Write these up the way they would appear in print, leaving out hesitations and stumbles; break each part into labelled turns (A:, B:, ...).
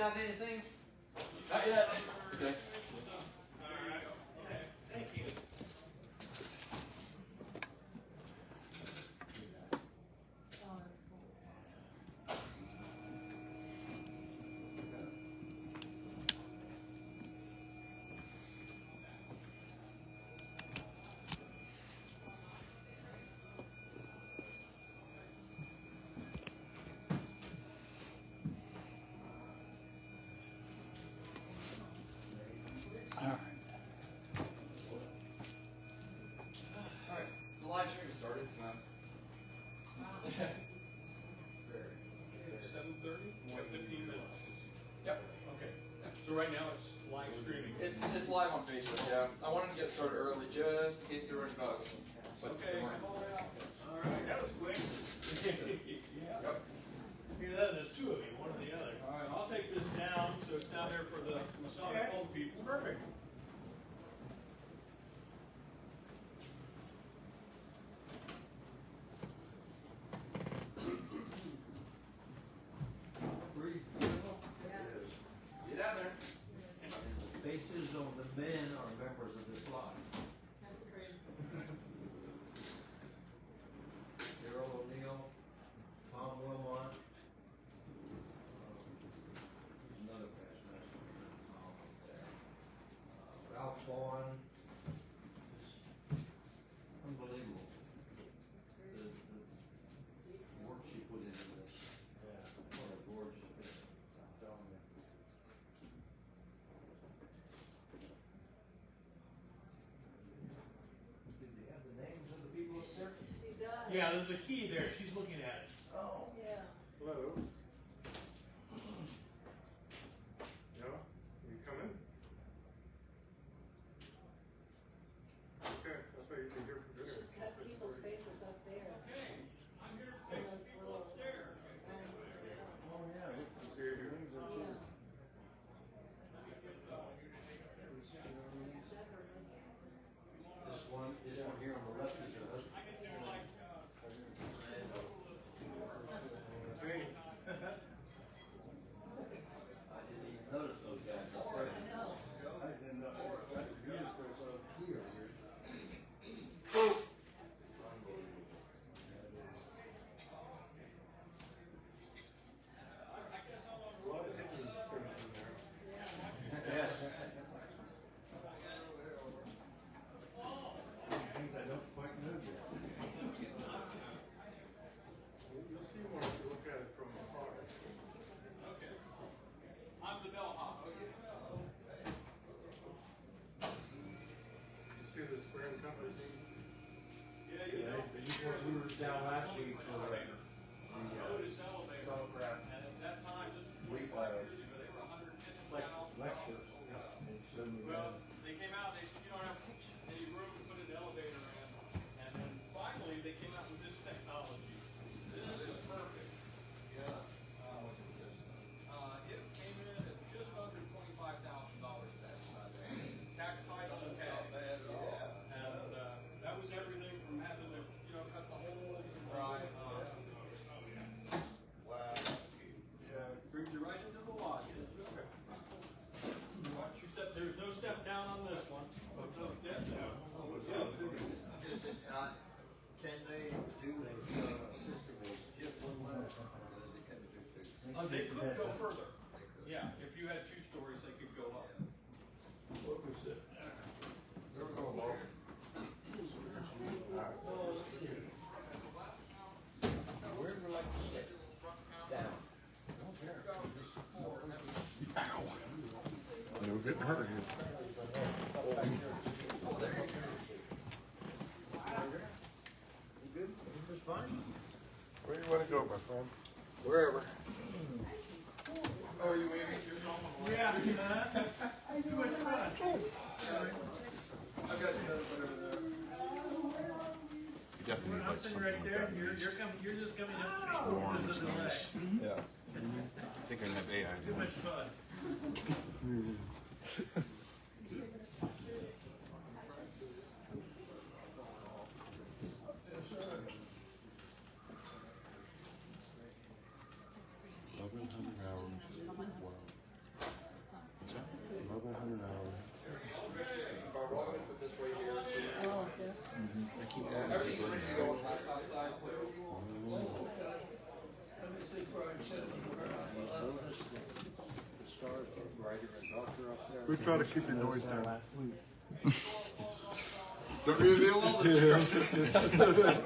A: got anything?
B: Not yet. Okay.
A: Alright. Okay. Thank you.
B: Alright. The live stream started, so.
A: 7:30? We have 15 minutes.
B: Yep.
A: Okay. So right now it's live streaming.
B: It's live on Facebook, yeah. I wanted to get started early just in case there were any bugs. But
A: Okay,
B: there
A: come
B: weren't.
A: on out. All right, that was quick. Yeah.
B: Yep.
A: Hear that? There's two of you, one or the other. All right, I'll take this down so it's down there for the Masonic old people. Perfect.
B: See you down there.
C: Faces of the men are members of this lodge.
D: That's great.
C: Daryl O'Neill, Tom Wilmot, who's another past master, Tom up there. Ralph Vaughn, just unbelievable. The work she put into this. Yeah. What a gorgeous picture. I'm telling you. Did they have the names of the people up there?
D: She does.
A: Yeah, there's a key there. She's looking at it.
C: Oh.
D: Yeah.
E: Hello. Yeah, you coming? Okay, that's why you can hear from there.
D: She's got people's faces up there.
A: Okay, I'm here to
D: All
A: fix
D: those
A: people
D: little-
A: upstairs.
C: Oh, yeah. Look,
E: You see it here?
D: Yeah.
C: this one here on the left is her husband.
A: I can do like,
E: That's me.
C: I didn't even notice those guys up there.
D: I know.
F: I didn't know. That's beautiful. It's a key over here.
E: A lot of history comes in there.
C: Yes.
F: Things I don't quite know yet.
E: You'll see more if you look at it from afar.
A: okay. I'm the bellhop.
E: You see the square and compass?
A: Yeah, you know.
F: We were down last week for the
A: Otis elevator.
F: photograph
A: And at that time, this was 25 years ago, they were $150,000.
F: lecture. They showed me
A: Well,
F: that.
A: they came out, they said, you don't have any room to put an elevator in. And then finally, they came out with this technology. This is perfect. Yeah. It came in at just under $25,000 tax title and cash. And that was everything from having to, cut the hole.
F: Right.
A: Wow. Yeah, brings you right into the lodge. Watch your step. There's no step down on this one. No step down.
F: Can they do just one last?
A: They could go further. Yeah, if you had 2 stories, they could go up.
F: What was it? They're going low.
C: Where would you like to sit? Down.
E: No getting hurt here.
F: You good? Everything's fine?
E: Where do you want to go, my friend?
F: Wherever.
E: Oh, you waiting?
A: Yeah, it's too much fun.
B: I've got to set up whatever there.
E: You definitely
A: I'm sitting right there. You're coming. You're just coming up to me.
E: Warm,
A: This is
E: it's
A: the
E: nice.
A: way.
E: Yeah. I think I have AI.
A: Too much fun.
E: 1,100 hours. Wow.
F: We try to keep your noise down.
B: Don't reveal all the secrets.
C: How we doing?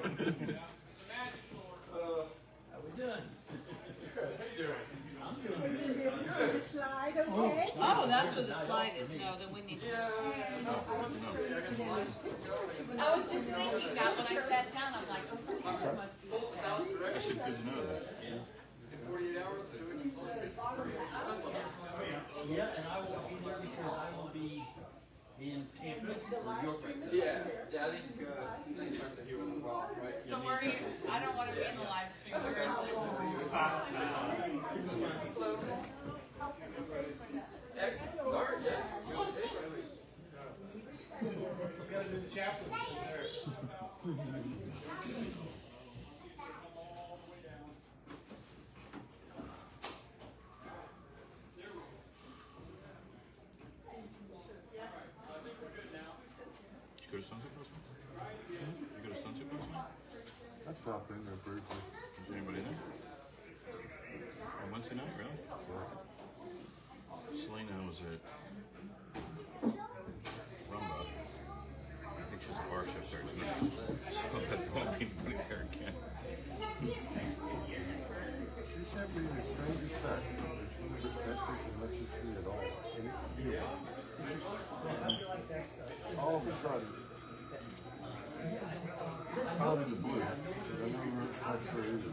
G: Oh, that's what the slide is. No, then we need to. I was just thinking that when I sat down, I'm like, oh, something must be.
H: That's good to know that.
B: In 48 hours, they're doing it.
C: Yeah, and I won't be there because I will be in Tampa, New York right now.
B: Yeah, I think Chuck said he was as well, right?
G: So where are you? I don't want to be in the live stream. Where is it?
B: Excellent. All right, yeah.
A: Gotta do the chapter there.
H: Go to Sunset Coast? You go to Sunset Coast now?
F: I stopped in there briefly.
H: Is anybody in there? On Wednesday night, really? Selena was at Rumba. I think she's a bar chef there tonight. So I bet there won't be anybody there again.
F: She sent me the strangest text. She never texted and messaged me at all. All of a sudden, out of the blue, I never touched her either.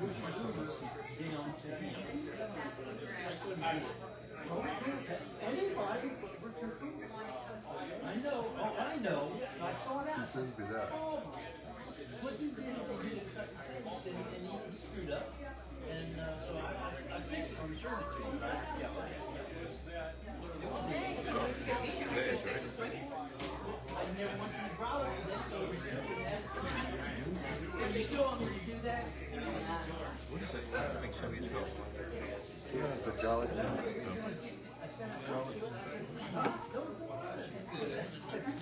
C: I know, I know. I saw
F: She
C: that.
F: sends me that.
C: What he did is he cut the face and he screwed up. And so I fixed it and returned it to him. Yeah, okay.
H: Today is right.
C: I never went to the browser today, so we had some. Can you still want me to do that?
H: What is that? I think 70 Coast.
F: Yeah, it's a jolly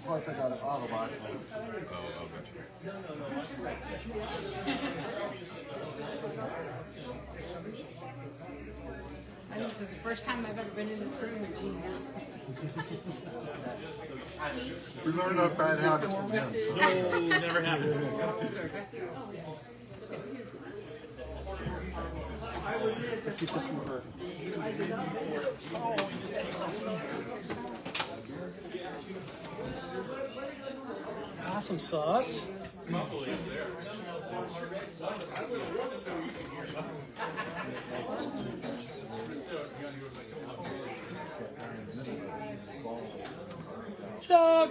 F: Plus, I got an Autobot.
H: Oh, gotcha.
D: I think this is the first time I've ever been in this room with jeans.
F: We learned our bad habits from him.
D: No,
C: never happened.
D: Girls or dresses. Oh, yeah. Look at his.
F: Let's get this from her.
C: Awesome sauce.
I: Doug!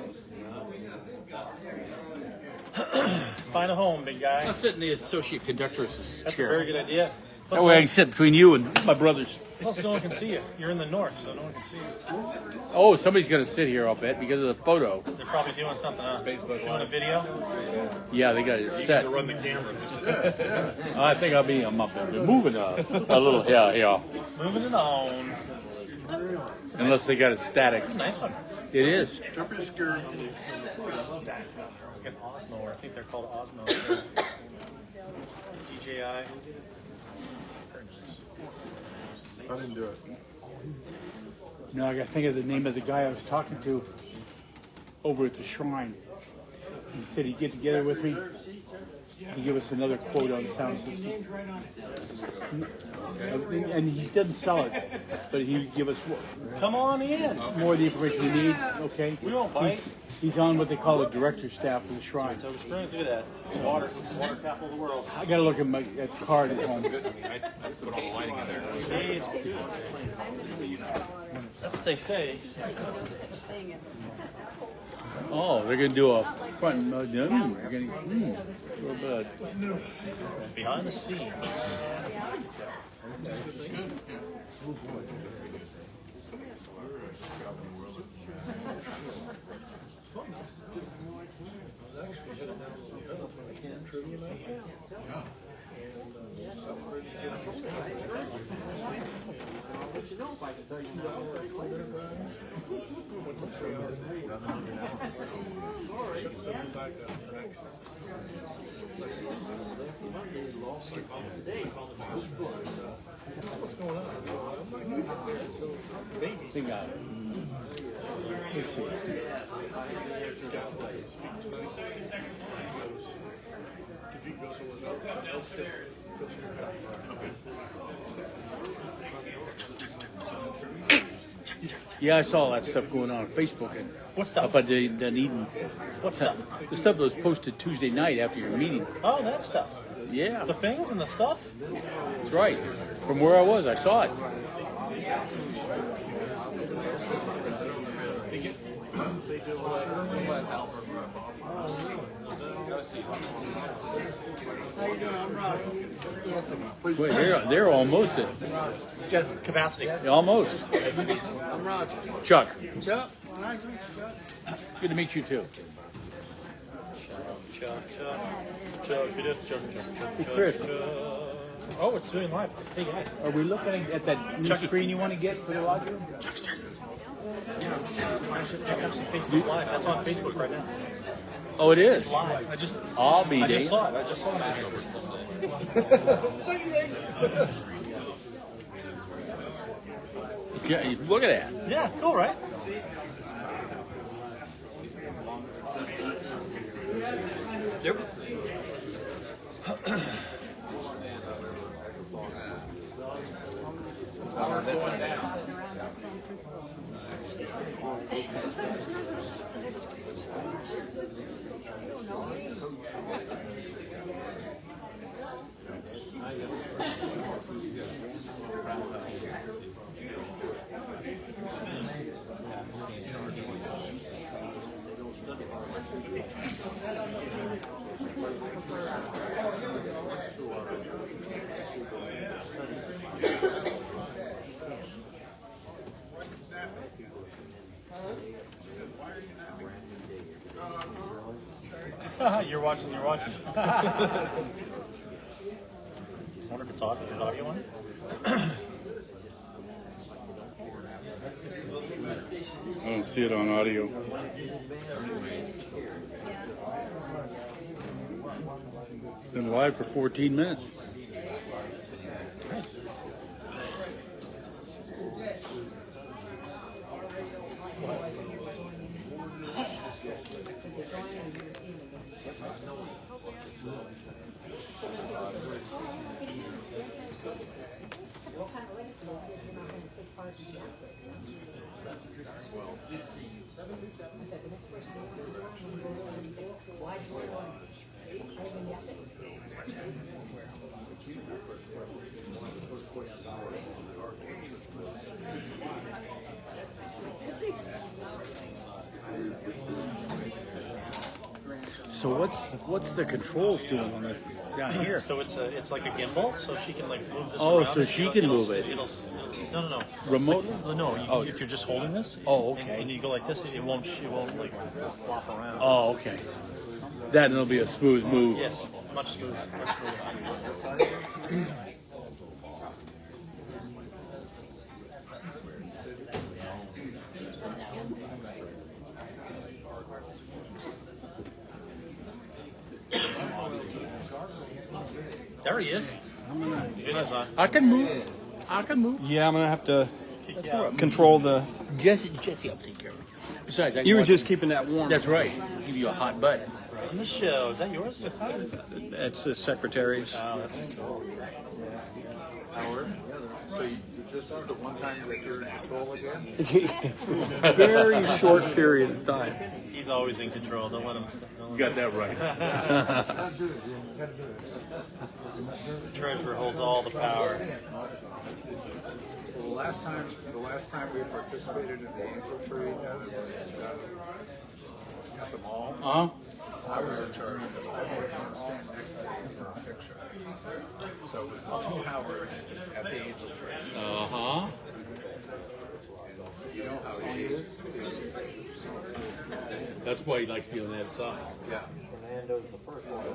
I: Find a home, big guy.
J: I'll sit in the associate conductor's
I: That's
J: chair.
I: a very good idea. Plus,
J: That way I can sit between you and my brothers.
I: plus no one can see you. You're in the north, so no one can see you.
J: Oh, somebody's going to sit here, I'll bet, because of the photo.
I: They're probably doing something, huh? Doing a video?
J: Yeah, they got it set.
A: To run the camera.
J: I think I'm up there. Moving a little, yeah.
I: Moving it on.
J: Unless they got it static.
I: That's a nice one.
J: It is.
F: Don't be scared.
I: Get Osmo, or I think they're called Osmo. DJI. Very nice.
F: I didn't do it.
J: No, I got to think of the name of the guy I was talking to over at the shrine. He said he'd get together with me to give us another quote on the sound system. And he doesn't sell it, but he'd give us
I: Come on in.
J: more of the information we need. Okay.
I: We won't bite.
J: He's on what they call the director staff of the shrine.
I: So Springs, look at that. Water capital of the world.
J: I got to look at my card at home.
H: Good. I mean, I put all the lighting in there.
I: Hey, it's good. That's what they say.
D: Thing is.
J: Oh, they're going to do a front. They're going to real good.
I: Behind the scenes. What's going on?
J: They got it. Let's see. Yeah, I saw all that stuff going on Facebook and
I: What stuff?
J: up at the Dunedin.
I: What stuff?
J: The stuff that was posted Tuesday night after your meeting.
I: Oh, that stuff.
J: Yeah,
I: The things and the stuff?
J: that's right. From where I was, I saw it. Wait, they're almost it.
I: Just capacity.
J: Almost.
E: I'm Roger.
J: Chuck,
E: Chuck, nice to meet you, Chuck.
J: good to meet you too. Hey, Chris,
I: Oh, it's doing live. Hey guys.
J: are we looking at that new
I: Chucky.
J: screen you want to get for the lodge room?
I: Chuckster. It's actually Facebook Live. That's on Facebook right now.
J: Oh, it is.
I: It's live.
J: I'll be
I: I
J: there.
I: just saw it. I just saw it.
J: Yeah, look at that.
I: Yeah, cool, right? Yep. You're watching. I wonder if it's audio. Is audio on?
J: I don't see it on audio. Been live for 14 minutes. So what's the controls doing on the down here?
I: So it's like a gimbal, so she can like move this
J: Oh,
I: around.
J: so
I: and
J: she can move it.
I: No.
J: Remotely?
I: No,
J: Oh.
I: if you're just holding this.
J: Oh, okay.
I: And you go like this, it won't like flop around.
J: Oh, okay. That and it'll be a smooth move.
I: Yes, much smoother. Much smoother. There he is. Video's on.
J: I can move.
E: Yeah, I'm gonna have to control the.
J: Jesse, I'll take care of it. Besides, I can
E: You were
J: watch
E: just
J: it.
E: keeping that warm.
J: That's right. Give you a hot butt.
I: On the show. Is that yours?
E: It's the secretary's.
I: Oh, that's cool.
F: Howard, so this is the one time that you're in control again?
E: Very short period of time.
I: He's always in control. Don't let him.
J: You got that right.
I: The treasurer holds all the power.
F: Well, the last time we participated in the angel tree down at the mall, I was in charge because I wanted to stand next to him for a picture. So it was the two Howards at the angel tree. You know how he is.
J: That's why he likes to be on that side.
F: Yeah.
C: Fernando's the first one.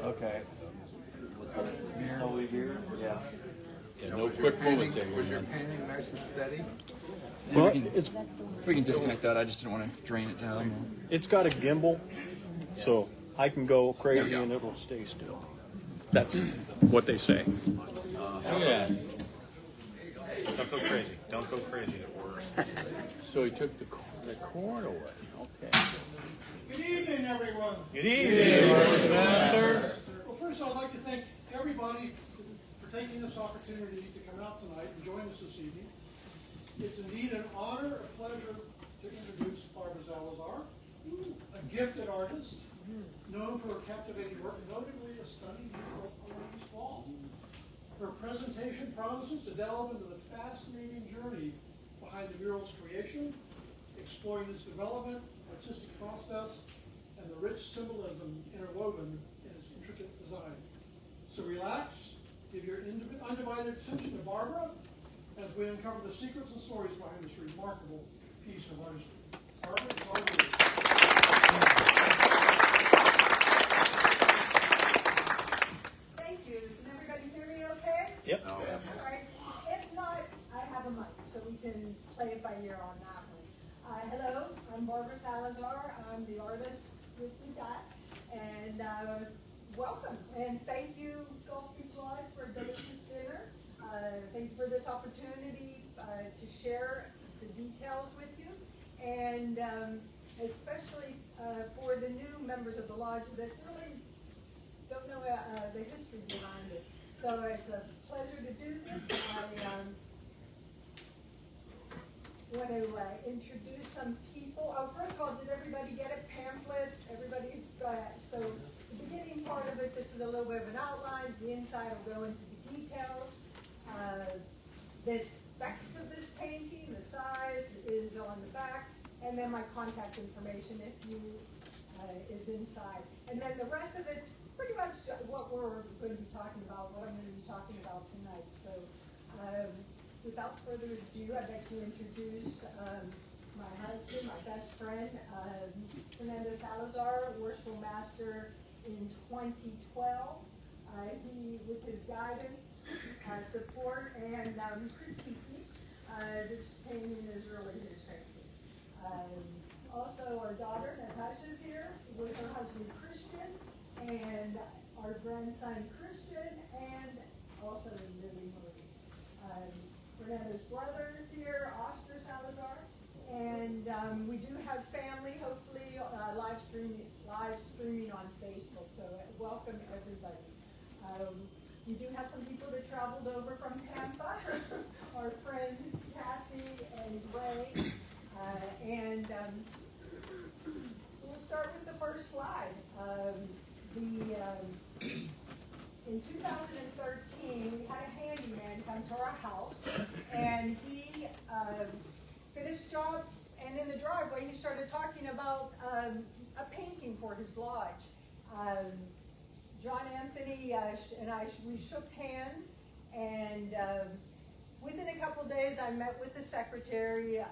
E: Okay.
C: Over here? Yeah.
J: Yeah, no quick moments there.
F: Was your painting nice and steady?
I: Well,
B: We can disconnect that. I just didn't want to drain it down.
I: it's got a gimbal, so I can go crazy
B: There we
I: and
B: go.
I: it will stay still. That's what they say.
J: Yeah.
I: Don't go crazy. Don't go crazy at work.
J: So he took the cord away. Okay.
E: Good evening, everyone.
I: Good evening, Master.
E: Well, first I'd like to thank everybody for taking this opportunity to come out tonight and join us this evening. It's indeed an honor, a pleasure to introduce Barbara Salazar, a gifted artist, known for her captivating work, notably a stunning mural on the East Wall. Her presentation promises to delve into the fascinating journey behind the mural's creation, exploring its development, artistic process, and the rich symbolism interwoven in its intricate design. So relax, give your undivided attention to Barbara as we uncover the secrets and stories behind this remarkable piece of artistry. Barbara, it's all yours.
K: Thank you. Can everybody hear me okay?
I: Yep.
K: All right. If not, I have a mic, so we can play it by ear on that one. Hello, I'm Barbara Salazar. I'm the artist with the dot. And welcome. And thank you, Gulf Beach Lodge, for a delicious dinner. Thank you for this opportunity to share the details with you. And especially for the new members of the lodge that really don't know the history behind it. So it's a pleasure to do this. I want to introduce some people. Oh, first of all, did everybody get a pamphlet? Everybody got it. So the beginning part of it, this is a little bit of an outline. The inside will go into the details. The specs of this painting, the size is on the back, and then my contact information if you is inside. And then the rest of it's pretty much what we're going to be talking about, what I'm going to be talking about tonight. So without further ado, I'd like to introduce my husband, my best friend, Fernando Salazar, worshipful master in 2012. He, with his guidance, support, and critiquing, this painting is really his painting. Also, our daughter, Natasha, is here with her husband, Christian, and our grandson, Christian, and also Lily Marie. Fernando's brother is here, Oscar Salazar, and we do have family, hopefully, live streaming on Facebook, so welcome everybody. We do have some people that traveled over from Tampa, our friends Kathy and Ray, and we'll start with the first slide. In 2013, we had a handyman come to our house, and he finished job, and in the driveway he started talking about a painting for his lodge. John Anthony and we shook hands, and within a couple of days I met with the secretary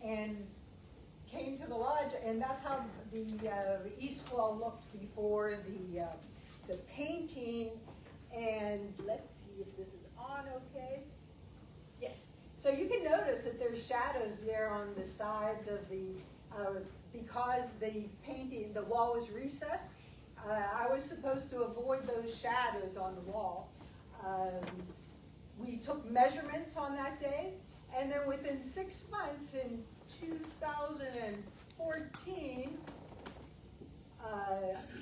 K: and came to the lodge, and that's how the east wall looked before the painting. And let's see if this is on okay. Yes. So you can notice that there's shadows there on the sides of the, because the painting, the wall was recessed. I was supposed to avoid those shadows on the wall. We took measurements on that day, and then within 6 months in 2014,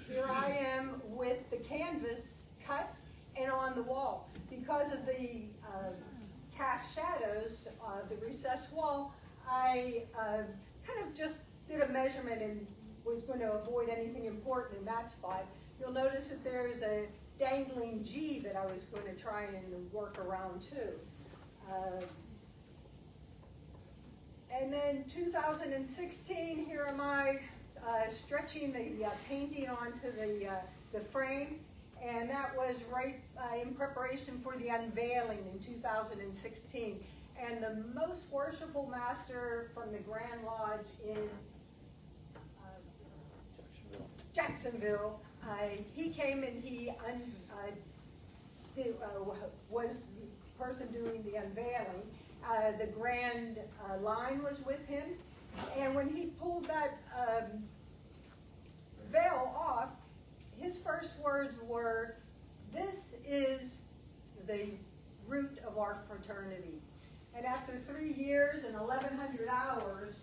K: here I am with the canvas cut and on the wall. Because of the cast shadows, the recessed wall, I kind of just did a measurement and was going to avoid anything important in that spot. You'll notice that there's a dangling G that I was going to try and work around too. And then 2016, here am I stretching the painting onto the frame, and that was right in preparation for the unveiling in 2016. And the most worshipful master from the Grand Lodge in Jacksonville, he came and he was the person doing the unveiling. the Grand Line was with him. And when he pulled that veil off, his first words were, "This is the root of our fraternity." And after 3 years and 1,100 hours,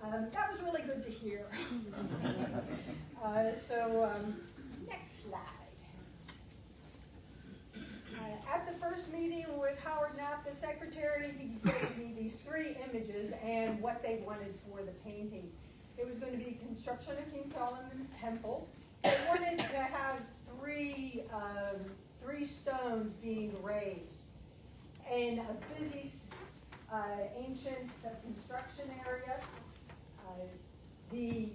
K: that was really good to hear. Next slide. At the first meeting with Howard Knapp, the secretary, he gave me these 3 images and what they wanted for the painting. It was going to be construction of King Solomon's Temple. They wanted to have three stones being raised in a busy, ancient construction area. The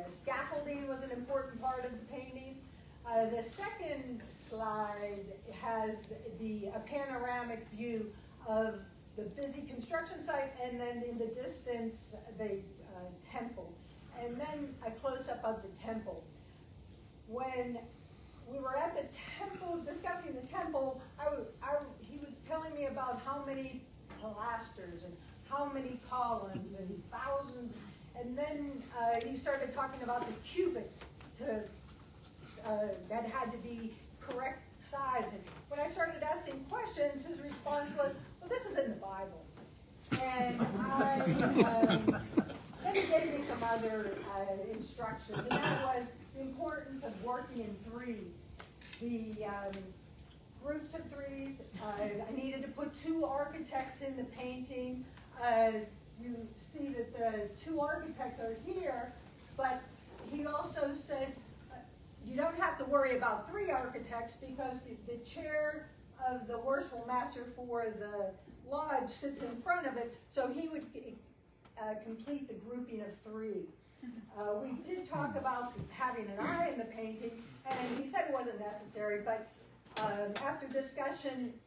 K: scaffolding was an important part of the painting. The second slide has a panoramic view of the busy construction site, and then in the distance, the temple. And then a close-up of the temple. When we were at the temple, discussing the temple, he was telling me about how many pilasters and how many columns and thousands. And then he started talking about the cubits that had to be correct size. And when I started asking questions, his response was, "Well, this is in the Bible." And then he gave me some other instructions, and that was the importance of working in threes. The groups of threes. I needed to put 2 architects in the painting. You see that the 2 architects are here, but he also said you don't have to worry about 3 architects because the chair of the worshipful master for the lodge sits in front of it, so he would complete the grouping of 3. We did talk about having an eye in the painting, and he said it wasn't necessary, but after discussion,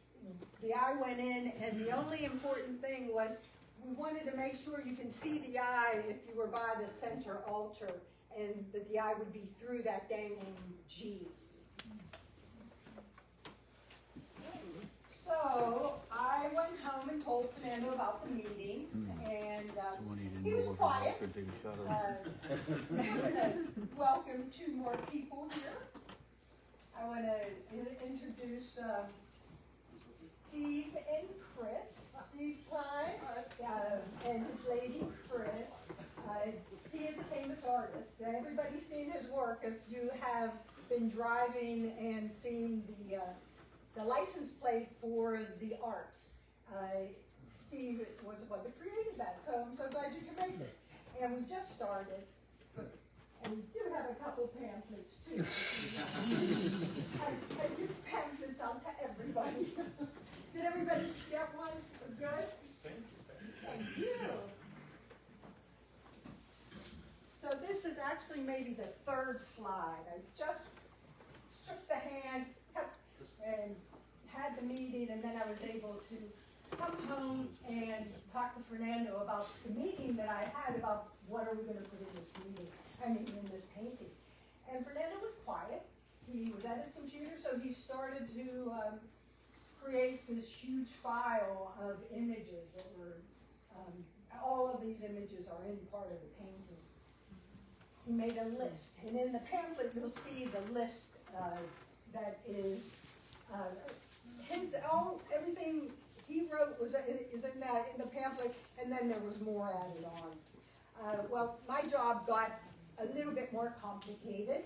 K: the eye went in, and the only important thing was we wanted to make sure you can see the eye if you were by the center altar, and that the eye would be through that dangling G. So I went home and told Fernando about the meeting, and he was quiet. I'm going to welcome 2 more people here. I want to introduce Steve and Chris. Steve Klein and his lady Chris. He is a famous artist. Everybody's seen his work if you have been driving and seen the license plate for the arts. Steve was the one that created that, so I'm so glad you can make it. And we just started. And we do have a couple pamphlets too. I give pamphlets out to everybody. Did everybody get one? Good? Thank you. So this is actually maybe the 3rd slide. I just shook the hand and had the meeting, and then I was able to come home and talk to Fernando about the meeting that I had about what are we going to put in this meeting, in this painting. And Fernando was quiet. He was at his computer, so he started to create this huge file of images that were, all of these images are in part of the painting. He made a list, and in the pamphlet you'll see the list that is everything he wrote is in the pamphlet, and then there was more added on. Well, my job got a little bit more complicated.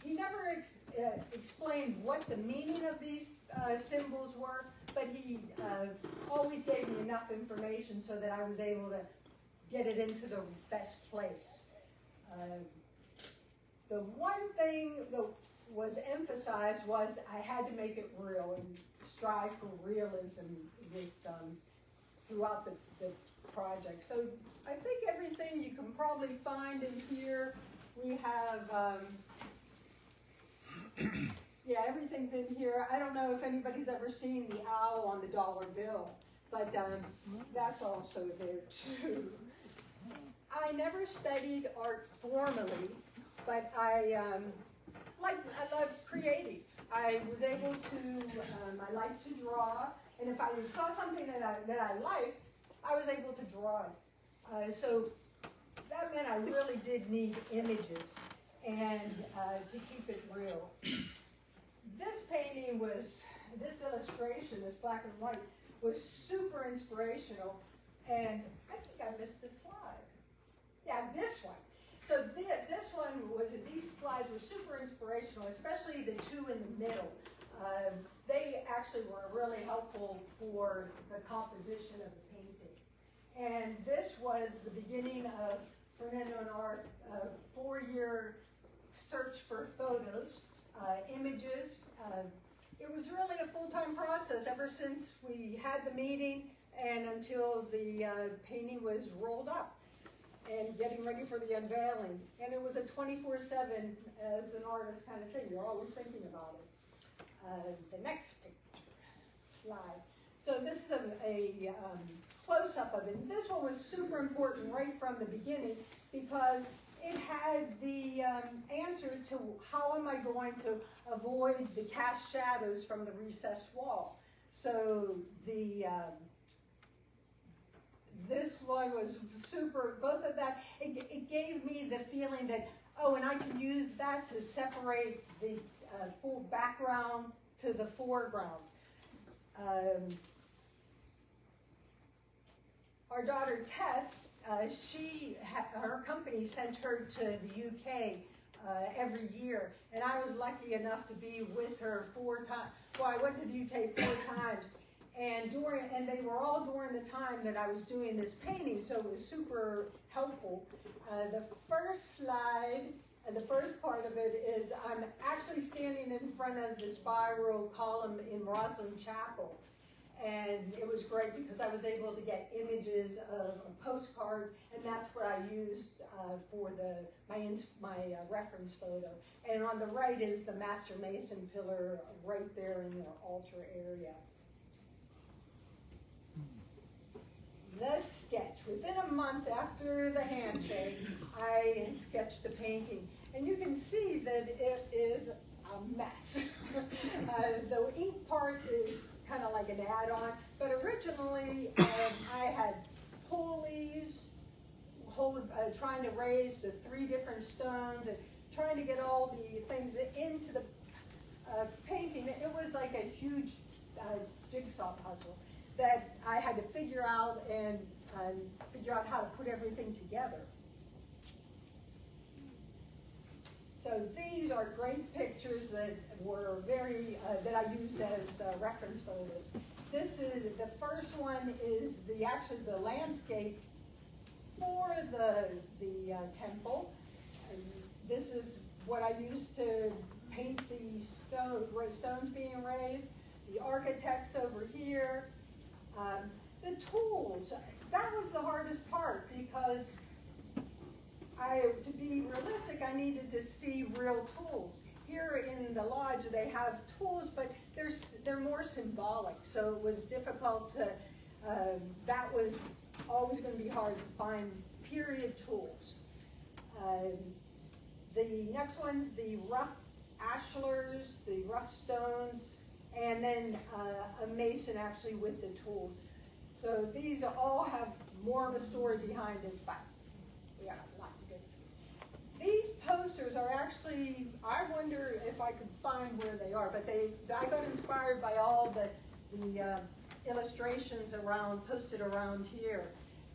K: He never explained what the meaning of these symbols were, but he always gave me enough information so that I was able to get it into the best place. The one thing that was emphasized was I had to make it real and strive for realism with, throughout the project. So I think everything you can probably find in here. We have, yeah, everything's in here. I don't know if anybody's ever seen the owl on the dollar bill, but that's also there too. I never studied art formally, but I love creating. I I was able to, I like to draw, and if I saw something that I liked, I was able to draw it. So that meant I really did need images and to keep it real. This painting was, this illustration, this black and white, was super inspirational, and I think I missed a slide. Yeah, this one. So this one was, these slides were super inspirational, especially the two in the middle. They actually were really helpful for the composition of the painting. And this was the beginning of Fernando and our 4-year search for photos, images. It was really a full-time process ever since we had the meeting and until the painting was rolled up and getting ready for the unveiling. And it was a 24/7, as an artist kind of thing. You're always thinking about it. The next picture, slide. So this is a close-up of it. This one was super important right from the beginning because it had the answer to how am I going to avoid the cast shadows from the recessed wall. So the this one was super, both of that, it gave me the feeling that, oh, and I can use that to separate the full background to the foreground. Our daughter Tess, her company sent her to the UK every year, and I was lucky enough to be with her 4 times. Well, I went to the UK 4 times, and they were all during the time that I was doing this painting, so it was super helpful. The first slide, the first part of it is I'm actually standing in front of the spiral column in Roslyn Chapel. And it was great because I was able to get images of postcards, and that's what I used for my reference photo. And on the right is the Master Mason pillar right there in the altar area. The sketch. Within a month after the handshake, I sketched the painting. And you can see that it is a mess. The ink part is kind of like an add-on, but originally I had pulleys, trying to raise the 3 different stones and trying to get all the things into the painting. It was like a huge jigsaw puzzle that I had to figure out and figure out how to put everything together. So these are great pictures that were that I used as reference photos. This is the first one is actually the landscape for the temple. And this is what I used to paint the stones being raised. The architects over here. The tools. That was the hardest part because to be realistic, I needed to see real tools. Here in the lodge, they have tools, but they're more symbolic. So it was difficult to. That was always going to be hard to find period tools. The next one's the rough ashlars, the rough stones, and then a mason actually with the tools. So these all have more of a story behind it, but we got a lot to go through. These posters are actually, I wonder if I could find where they are, but I got inspired by all the illustrations posted around here.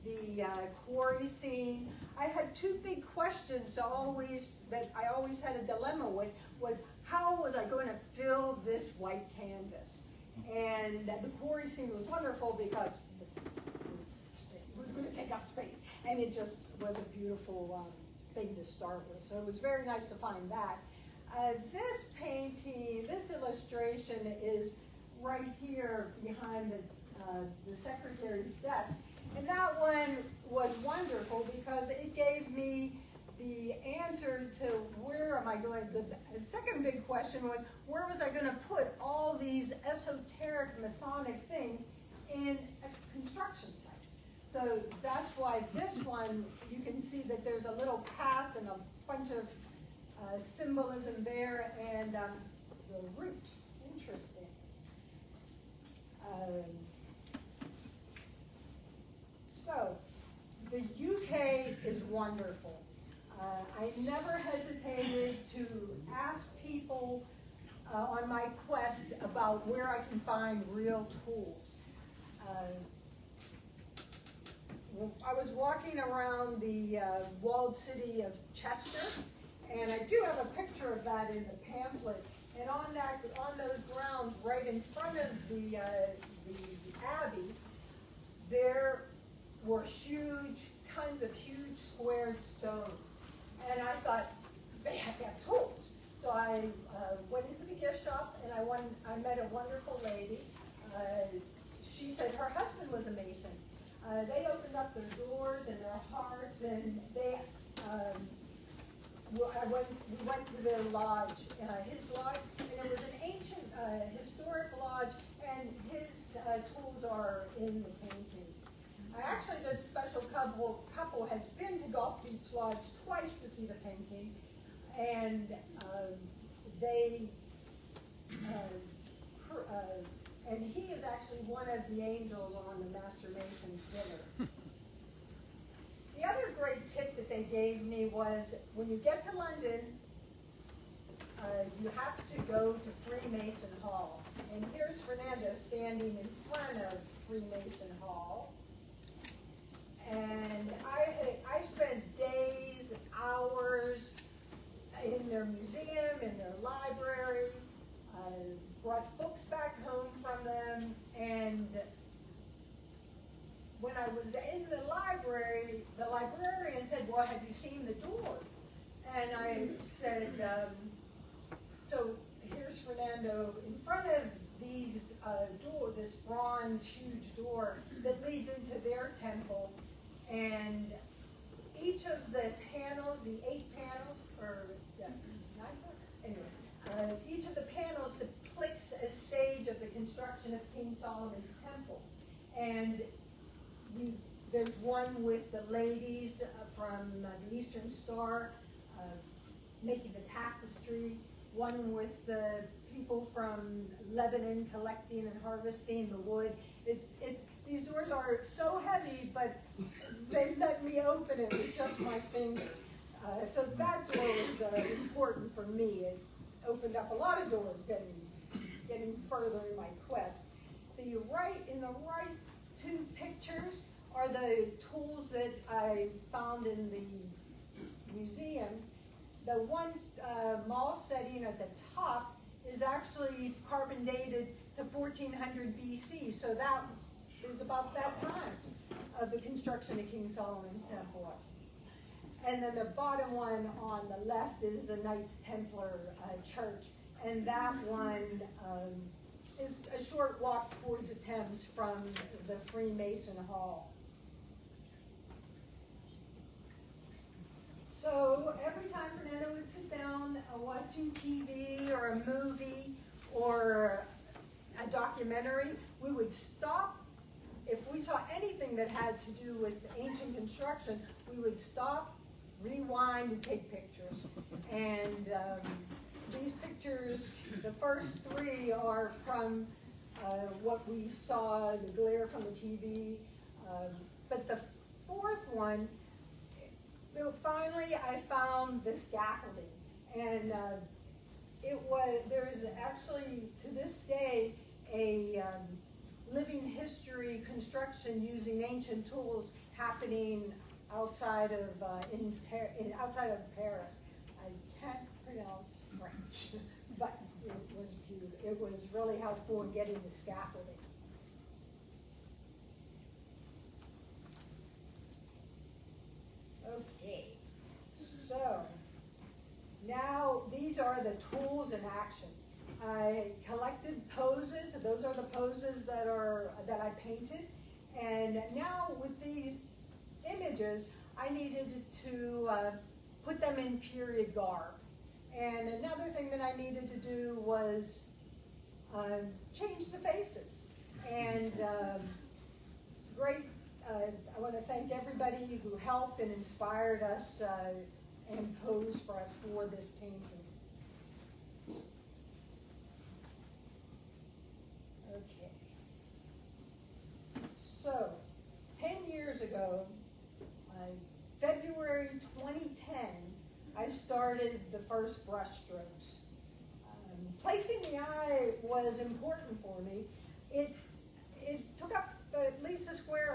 K: The quarry scene. I had 2 big questions that I always had a dilemma with, was how was I going to fill this white canvas? And the quarry scene was wonderful because it was going to take up space, and it just was a beautiful thing to start with. So it was very nice to find that. This painting, this illustration is right here behind the secretary's desk. And that one was wonderful because it gave me the answer to where am I going. The second big question was, where was I going to put all these esoteric Masonic things in a construction site? So that's why this one, you can see that there's a little path and a bunch of symbolism there, and the root. So, the UK is wonderful. I never hesitated to ask people on my quest about where I can find real tools. I was walking around the walled city of Chester, and I do have a picture of that in the pamphlet. And on those grounds, right in front of the abbey, there were tons of huge squared stones. And I thought, they have to have tools. So I went into the gift shop, and I met a wonderful lady. She said her husband was a mason. They opened up their doors and their hearts, and we went to their lodge, his lodge, and it was an ancient, historic lodge, and his tools are in the painting. Actually, this special couple has been to Gulf Beach Lodge twice to see the painting, and and he is actually one of the angels on the Master Mason's dinner. The other great tip that they gave me was, when you get to London, you have to go to Freemason Hall. And here's Fernando standing in front of Freemason Hall. And I spent days, hours in their museum, in their library, brought books back home from them, and when I was in the library, the librarian said, well, have you seen the door? And I said, so here's Fernando in front of this bronze huge door that leads into their temple, and each of the panels, the 8 panels, or 9 panels? Anyway, each of the panels depicts a stage of the construction of King Solomon's temple. And there's one with the ladies from the Eastern Star making the tapestry, one with the people from Lebanon collecting and harvesting the wood. These doors are so heavy, but they let me open it with just my finger. So that door was important for me. It opened up a lot of doors getting further in my quest. In the right 2 pictures are the tools that I found in the museum. The one mall setting at the top is actually carbon dated to 1400 BC, so that is about that time of the construction of King Solomon's Temple. And then the bottom one on the left is the Knights Templar Church, and that one is a short walk towards the Thames from the Freemason Hall. So every time Fernando would sit down watching TV or a movie or a documentary, we would stop. If we saw anything that had to do with ancient construction, we would stop, rewind, and take pictures. And these pictures, the first 3 are from what we saw, the glare from the TV. But the 4th one, finally I found the scaffolding. And there's actually, to this day, a living history construction using ancient tools happening outside of Paris. I can't pronounce French, but it was beautiful. It was really helpful in getting the scaffolding. Okay, so now these are the tools in action. I collected poses. Those are the poses that I painted, and now with these images, I needed to put them in period garb. And another thing that I needed to do was change the faces. And I want to thank everybody who helped and inspired us and posed for us for this painting. Okay. So, 10 years ago, February 2010, I started the first brush strokes. Placing the eye was important for me. It took up at least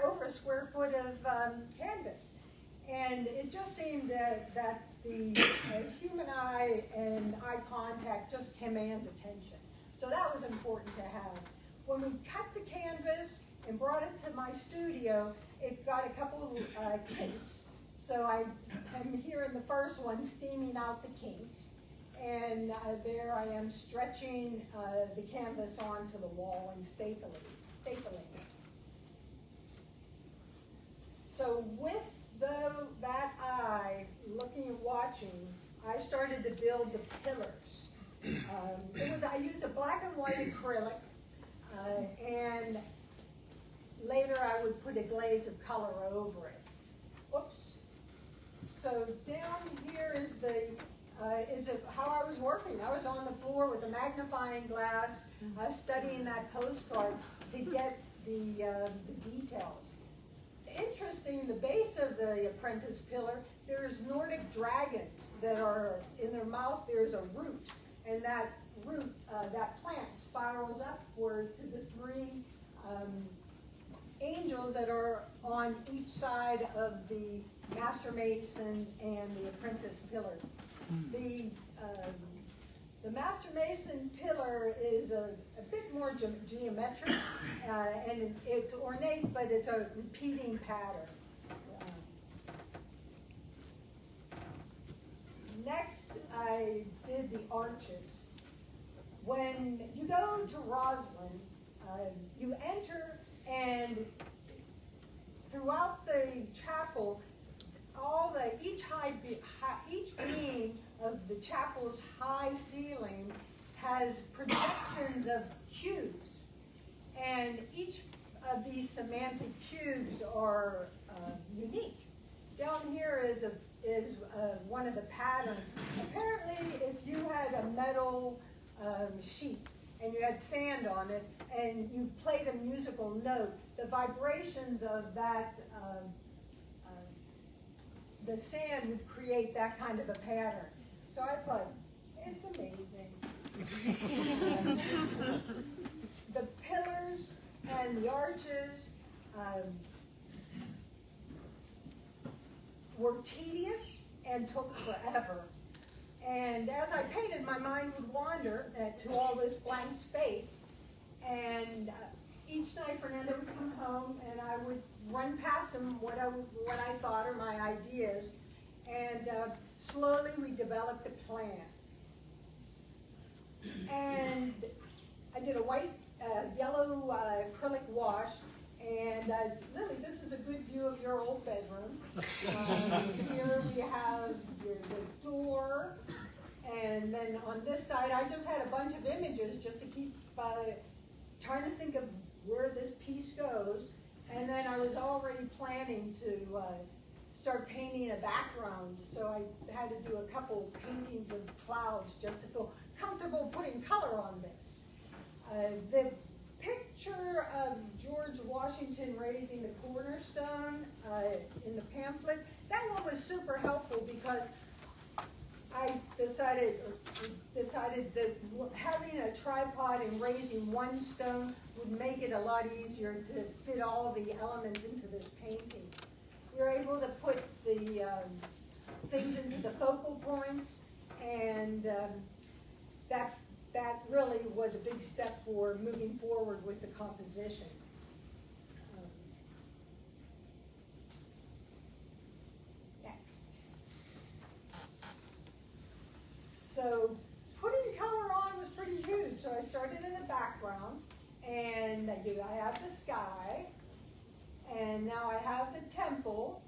K: over a square foot of canvas. And it just seemed that the human eye and eye contact just commands attention. So that was important to have. When we cut the canvas and brought it to my studio, it got a couple kinks. So I am here in the first one, steaming out the kinks. And there I am stretching the canvas onto the wall and stapling it. So with that eye, looking and watching, I started to build the pillars. I used a black and white acrylic, and later I would put a glaze of color over it. Whoops. So down here is how I was working. I was on the floor with a magnifying glass, studying that postcard to get the details. Interesting, the base of the apprentice pillar, there's Nordic dragons that are, in their mouth there's a root, and that root, that plant spirals upward to the three angels that are on each side of the master mason and the apprentice pillar. The master mason pillar is a bit more geometric, and it's ornate, but it's a repeating pattern. Next, I did the arches. When you go to Roslyn, you enter, and throughout the chapel, each beam of the chapel's high ceiling has projections of cubes, and each of these semantic cubes are unique. Down here is one of the patterns. Apparently, if you had a metal sheet and you had sand on it and you played a musical note, the vibrations of that the sand would create that kind of a pattern. So I thought, it's amazing. The pillars and the arches were tedious and took forever. And as I painted, my mind would wander to all this blank space. And each night Fernando would come home and I would run past him what I thought are my ideas. And slowly we developed a plan. And I did a yellow acrylic wash. And Lily, this is a good view of your old bedroom. Here we have the door. And then on this side, I just had a bunch of images just to keep trying to think of where this piece goes. And then I was already planning to start painting a background. So I had to do a couple paintings of clouds just to feel comfortable putting color on this. The picture of George Washington raising the cornerstone in the pamphlet, that one was super helpful because I decided that having a tripod and raising one stone would make it a lot easier to fit all the elements into this painting. We were able to put the things into the focal points, and that really was a big step for moving forward with the composition. Next. So putting color on was pretty huge. So I started in the background, and I have the sky, and now I have the temple,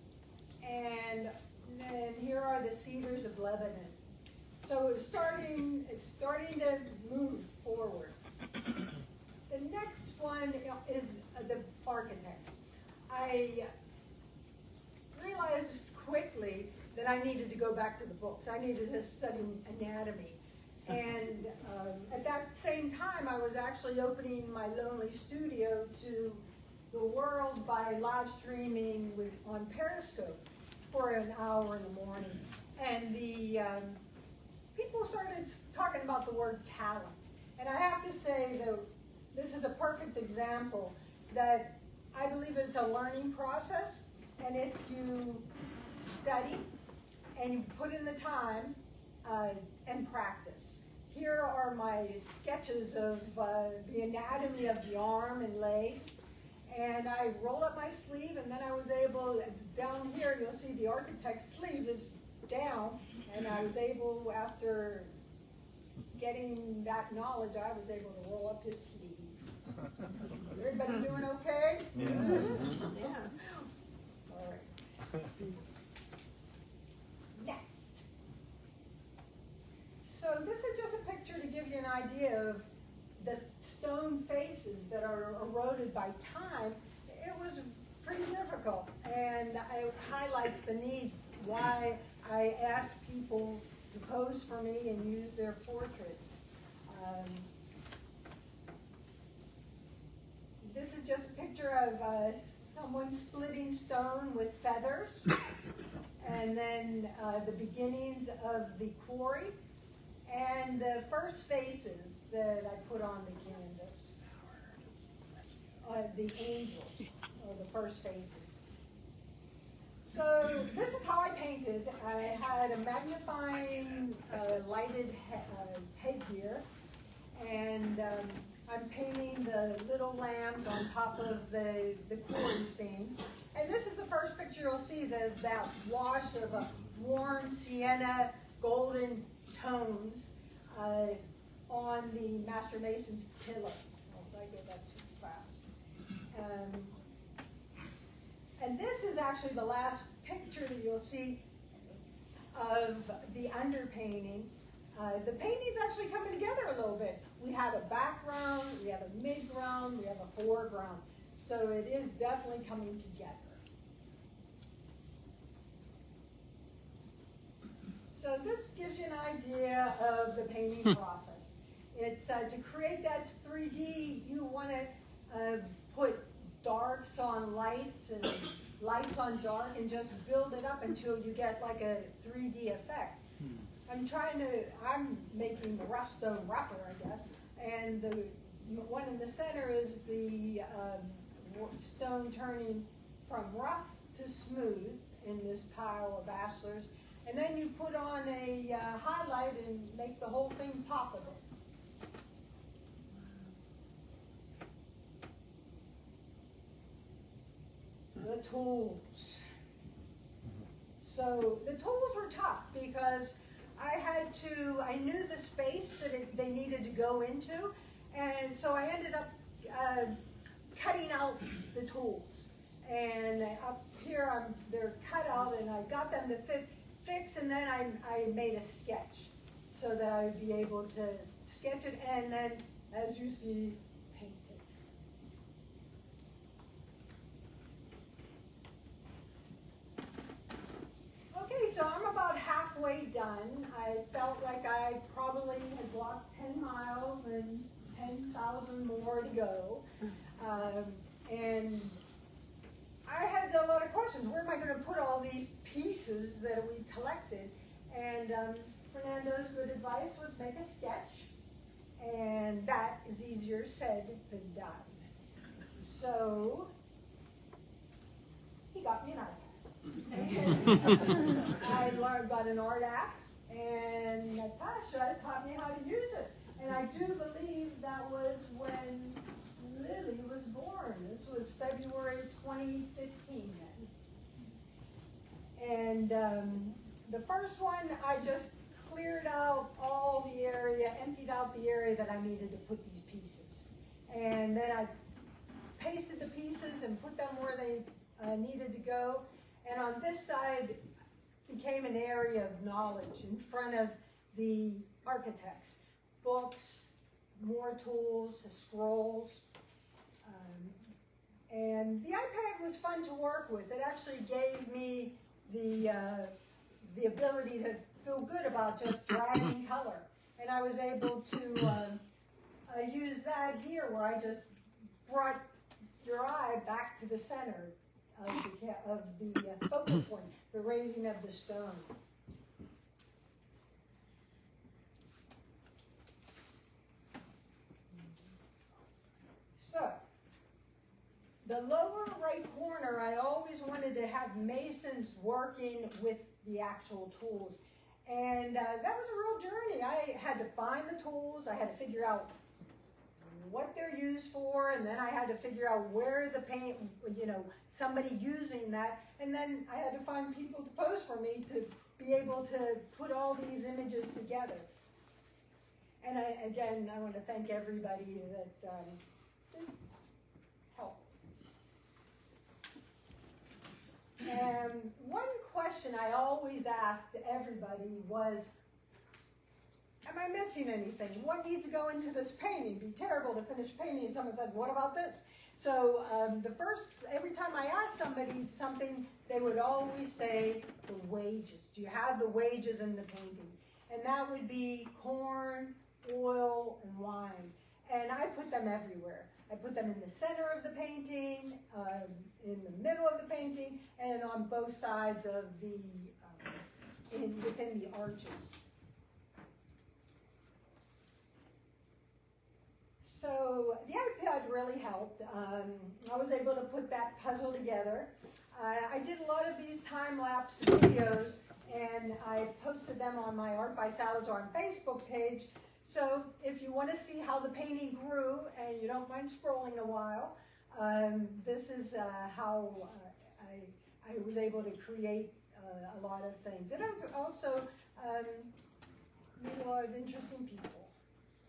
K: and then here are the cedars of Lebanon. So it's starting to move forward. The next one is the architects. I realized quickly that I needed to go back to the books. I needed to study anatomy. And at that same time, I was actually opening my lonely studio to the world by live streaming on Periscope for an hour in the morning. And the people started talking about the word talent. And I have to say that this is a perfect example that I believe it's a learning process. And if you study and you put in the time and practice. Here are my sketches of the anatomy of the arm and legs. And I roll up my sleeve, and then I was able, down here you'll see the architect's sleeve is down, and I was able, after getting that knowledge, I was able to roll up his sleeve. Everybody doing okay?
C: Yeah.
K: Yeah. All right. Next. So this is just a picture to give you an idea of the stone faces that are eroded by time. It was pretty difficult, and it highlights the need why I ask people to pose for me and use their portraits. This is just a picture of someone splitting stone with feathers, and then the beginnings of the quarry, and the first faces that I put on the canvas, the angels, or the first faces. So this is how I painted. I had a magnifying lighted headgear, and I'm painting the little lambs on top of the quarry scene. And this is the first picture you'll see, that wash of a warm sienna golden tones on the Master Mason's pillar. Oh, did I get that too fast? And this is actually the last picture that you'll see of the underpainting. The painting's actually coming together a little bit. We have a background, we have a midground, we have a foreground. So it is definitely coming together. So this gives you an idea of the painting process. It's to create that 3D, you want to put darks on lights and lights on dark and just build it up until you get like a 3D effect. I'm making the rough stone rougher, I guess, and the one in the center is the stone turning from rough to smooth in this pile of ashlars, and then you put on a highlight and make the whole thing pop a bit. The tools. So the tools were tough because I knew the space that they needed to go into, and so I ended up cutting out the tools. And up here, they're cut out, and I got them to fix, and then I made a sketch so that I'd be able to sketch it, and then, as you see, paint it. Okay, so I'm about halfway done. I felt like I probably had walked 10 miles and 10,000 more to go. And I had a lot of questions. Where am I going to put all these pieces that we collected? And Fernando's good advice was make a sketch. And that is easier said than done. So he got me an iPad. I got an art app, and Natasha taught me how to use it. And I do believe that was when Lily was born. This was February 2015 then. And the first one, I just cleared out all the area, emptied out the area that I needed to put these pieces. And then I pasted the pieces and put them where they needed to go. And on this side became an area of knowledge in front of the architects. Books, more tools, scrolls. And the iPad was fun to work with. It actually gave me the ability to feel good about just dragging color. And I was able to use that here where I just brought your eye back to the center of the focal point, the raising of the stone. So, the lower right corner, I always wanted to have masons working with the actual tools. And that was a real journey. I had to find the tools, I had to figure out what they're used for, and then I had to figure out where the paint, somebody using that, and then I had to find people to pose for me to be able to put all these images together. And I want to thank everybody that helped. And one question I always asked everybody was, am I missing anything? What needs to go into this painting? It'd be terrible to finish painting and someone said, what about this? So every time I asked somebody something, they would always say the wages. Do you have the wages in the painting? And that would be corn, oil, and wine. And I put them everywhere. I put them in the center of the painting, in the middle of the painting, and on both sides of the, within the arches. So the iPad really helped. I was able to put that puzzle together. I did a lot of these time-lapse videos, and I posted them on my Art by Salazar Facebook page. So if you want to see how the painting grew and you don't mind scrolling a while, this is how I was able to create a lot of things. And I also met a lot of interesting people.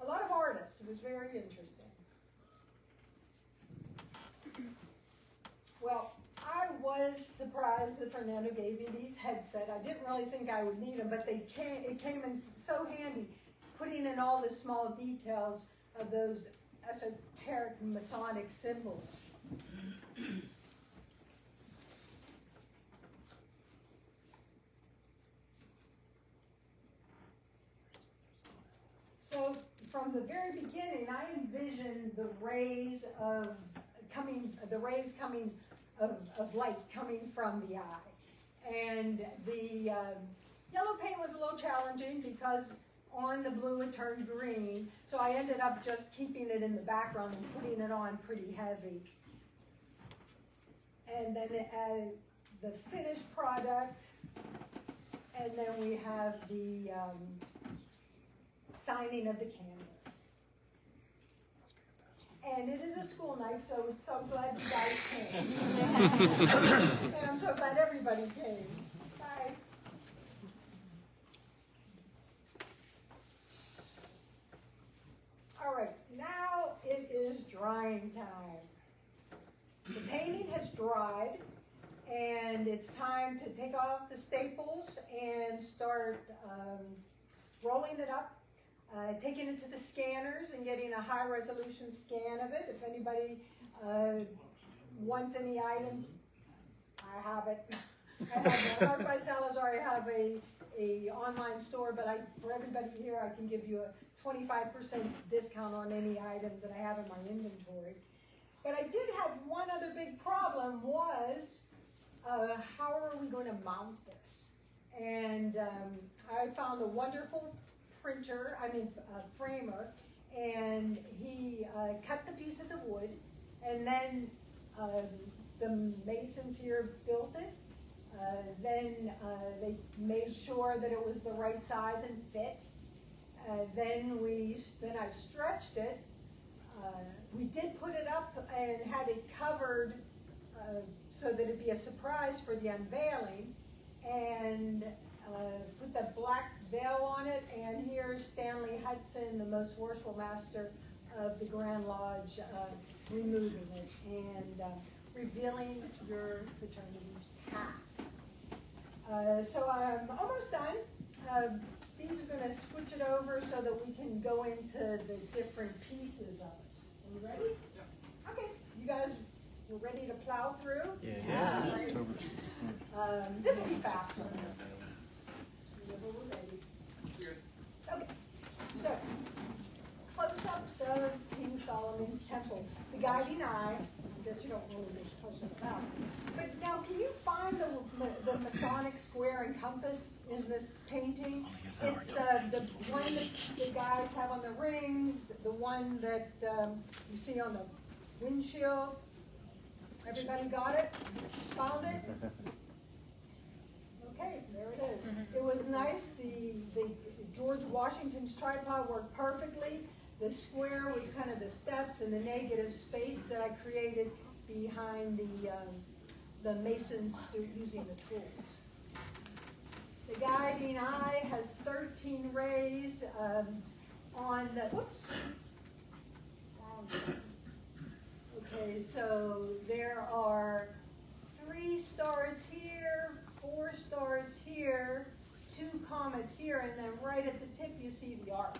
K: A lot of artists. It was very interesting. Well, I was surprised that Fernando gave me these headsets. I didn't really think I would need them, but it came in so handy, putting in all the small details of those esoteric Masonic symbols. So from the very beginning, I envisioned the rays coming of light coming from the eye. And the yellow paint was a little challenging because on the blue it turned green. So I ended up just keeping it in the background and putting it on pretty heavy. And then the finished product, and then we have the signing of the canvas. And it is a school night, so glad you guys came. And I'm so glad everybody came. Bye. All right, now it is drying time. The painting has dried, and it's time to take off the staples and start rolling it up. Taking it to the scanners and getting a high resolution scan of it. If anybody wants any items, I have it. I have Art by Salazar. I have a online store, but for everybody here, I can give you a 25% discount on any items that I have in my inventory. But I did have one other big problem was, how are we going to mount this? And I found a wonderful framer, and he cut the pieces of wood, and then the masons here built it. Then they made sure that it was the right size and fit. Then I stretched it. We did put it up and had it covered so that it'd be a surprise for the unveiling, and put that black veil on it, and here's Stanley Hudson, the most worshipful master of the Grand Lodge, removing it and revealing your fraternity's past. So I'm almost done. Steve's going to switch it over so that we can go into the different pieces of it. Are you ready? Yeah. Okay. You guys were ready to plow through? Yeah. Right. This will be faster. Okay, so close-ups of King Solomon's temple. The guiding eye, I'm guess you don't really make a question about it. But now, can you find the Masonic square and compass in this painting? It's the one that the guys have on the rings, the one that you see on the windshield. Everybody got it? Found it? Okay, there it is. It was nice. The George Washington's tripod worked perfectly. The square was kind of the steps and the negative space that I created behind the masons using the tools. The guiding eye has 13 rays on the, whoops. Okay, so there are 3 stars here, 4 stars here, 2 comets here, and then right at the tip you see the arc.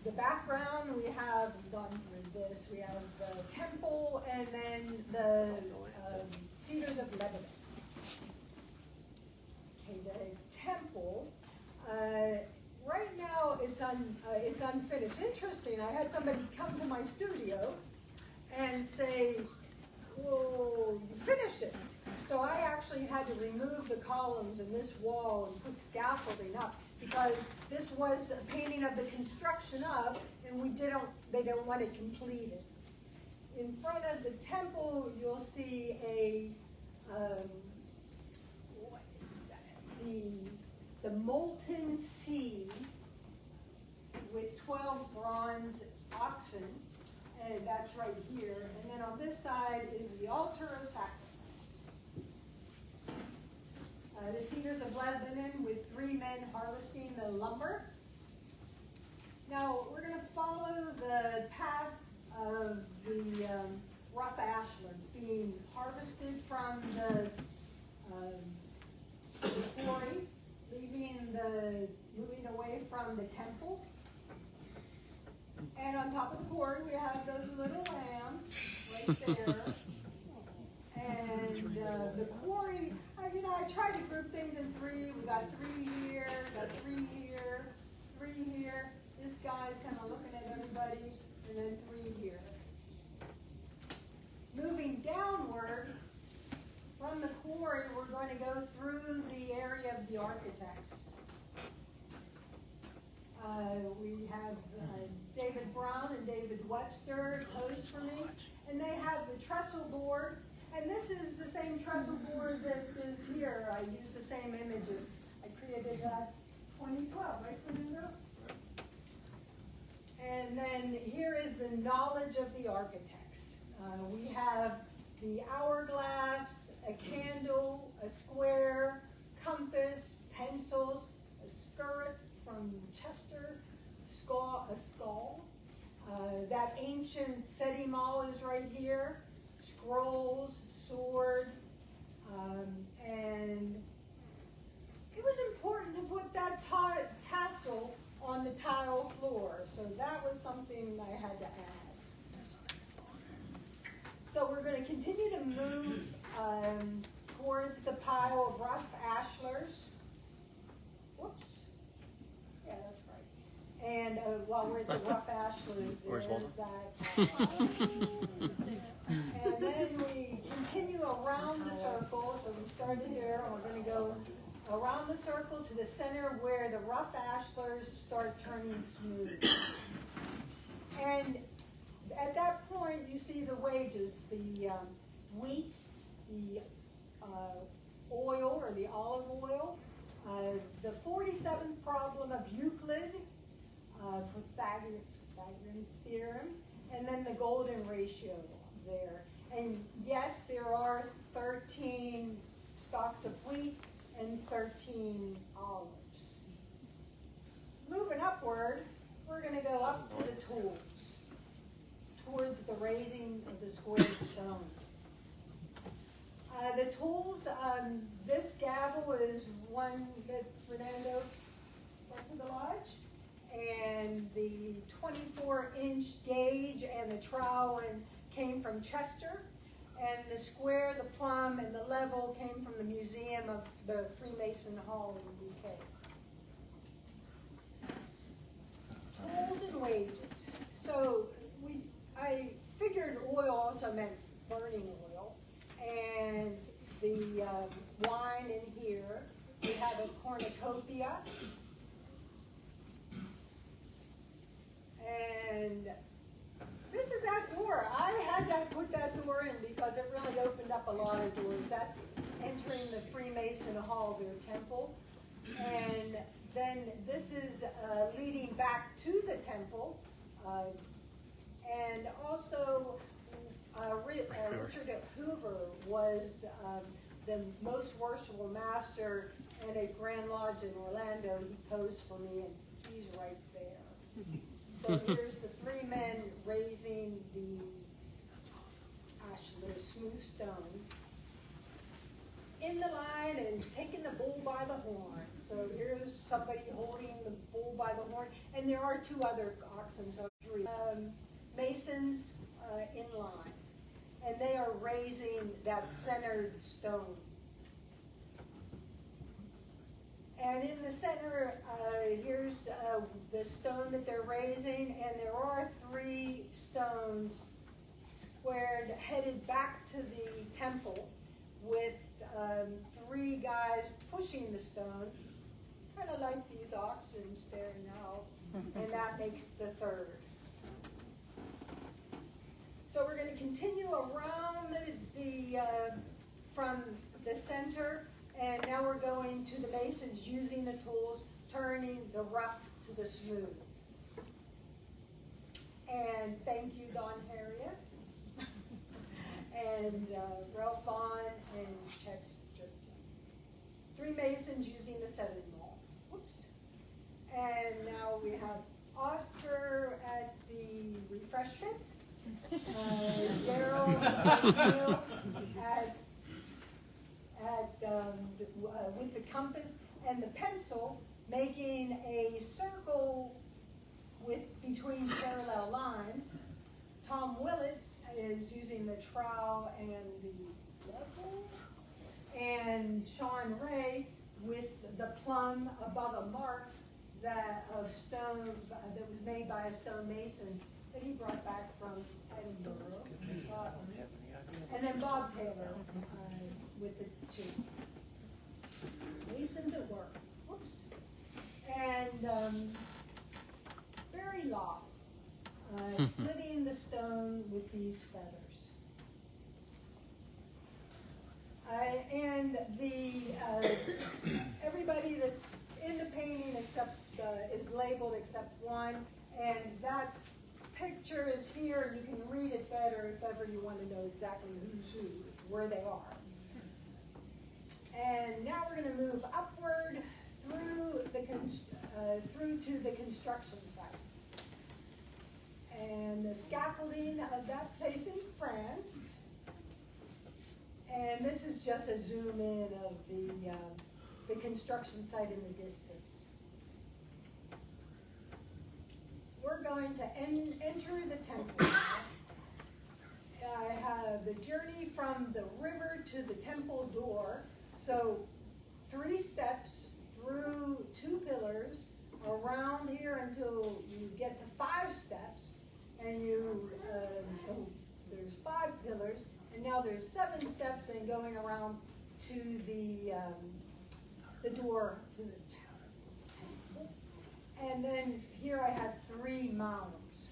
K: The background, we have gone through this. We have the temple and then the cedars of Lebanon. Okay, the temple. Right now it's unfinished. Interesting. I had somebody come to my studio and say, "Whoa, you finished it." So I actually had to remove the columns in this wall and put scaffolding up, because this was a painting of the construction of, and they don't want it completed. In front of the temple, you'll see the molten sea with 12 bronze oxen, and that's right here. And then on this side is the altar of sacrifice. The cedars of Lebanon with 3 men harvesting the lumber. Now we're going to follow the path of the rough ashlands being harvested from the quarry, moving away from the temple. And on top of the quarry we have those little lambs right there. And the quarry, I tried to group things in 3. We got 3 here, got 3 here, 3 here. This guy's kind of looking at everybody, and then 3 here. Moving downward from the quarry, we're going to go through the area of the architects. We have David Brown and David Webster close for me, and they have the trestle board. And this is the same trestle board that is here. I use the same images. I created that 2012, right, Fernando? And then here is the knowledge of the architects. We have the hourglass, a candle, a square, compass, pencils, a skirt from Chester, a skull. That ancient seti maul is right here. Scrolls, sword, and it was important to put that tassel on the tile floor, so that was something I had to add. So we're going to continue to move towards the pile of rough ashlars. Whoops. Yeah, that's right. And while we're at the rough ashlars, there's that. And then we continue around the circle. So we started here, and we're going to go around the circle to the center where the rough ashlars start turning smooth. And at that point, you see the wages, the wheat, the oil or the olive oil, the 47th problem of Euclid, Pythagorean theorem, and then the golden ratio there. And yes, there are 13 stalks of wheat and 13 olives. Moving upward, we're going to go up to the tools, towards the raising of the squared stone. The tools, this gavel is one that Fernando brought to the lodge, and the 24-inch gauge and the trowel came from Chester, and the square, the plumb, and the level came from the Museum of the Freemason Hall in the UK. Tools and wages. So I wine in here. We have a cornucopia. And this is that door. I had to put that door in because it really opened up a lot of doors. That's entering the Freemason Hall, their temple. And then this is leading back to the temple. And also, Richard Hoover was the most worshipful master in a Grand Lodge in Orlando. He posed for me, and he's right there. So here's the three men raising the smooth stone in the line and taking the bull by the horn. So here's somebody holding the bull by the horn, and there are two other oxen, so three. Masons in line, and they are raising that centered stone. And in the center, here's the stone that they're raising, and there are three stones squared, headed back to the temple, with three guys pushing the stone, kind of like these oxen staring out, and that makes the third. So we're going to continue around from the center, and now we're going to the masons using the tools, turning the rough to the smooth. And thank you, Don Harriet, and Ralph Vaughn, and Chet Strickland. Three masons using the setting maul. Whoops. And now we have Oscar at the refreshments. Daryl Neal with the compass and the pencil, making a circle between parallel lines. Tom Willett is using the trowel and the level, and Sean Ray with the plumb above a mark of stone that was made by a stonemason that he brought back from Edinburgh, Scotland. And then Bob Taylor with the two. Masons at work. Whoops. And Barry Loft, splitting the stone with these feathers. And everybody that's in the painting is labeled except one, and that picture is here, and you can read it better if ever you want to know exactly who's who, where they are. And now we're going to move upward through to the construction site. And the scaffolding of that place in France. And this is just a zoom in of the construction site in the distance. We're going to enter the temple. I have the journey from the river to the temple door. So 3 steps through 2 pillars, around here until you get to 5 steps, and there's 5 pillars, and now there's 7 steps, and going around to the door to the temple. And then here I have 3 mounds.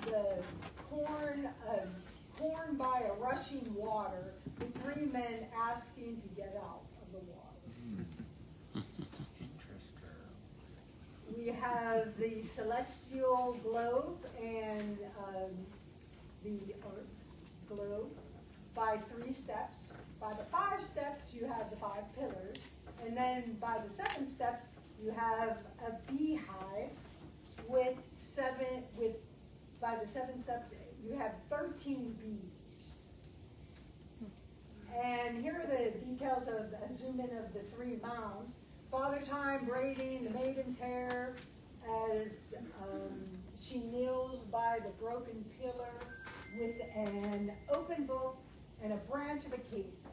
K: The corn by a rushing water, with 3 men asking to get out of the water. We have the celestial globe and the earth globe by 3 steps. By the 5 steps, you have the 5 pillars. And then by the 7 steps, you have a beehive by the 7 steps, you have 13 bees. And here are the details of a zoom in of the 3 mounds. Father Time braiding the maiden's hair as she kneels by the broken pillar with an open book and a branch of acacia.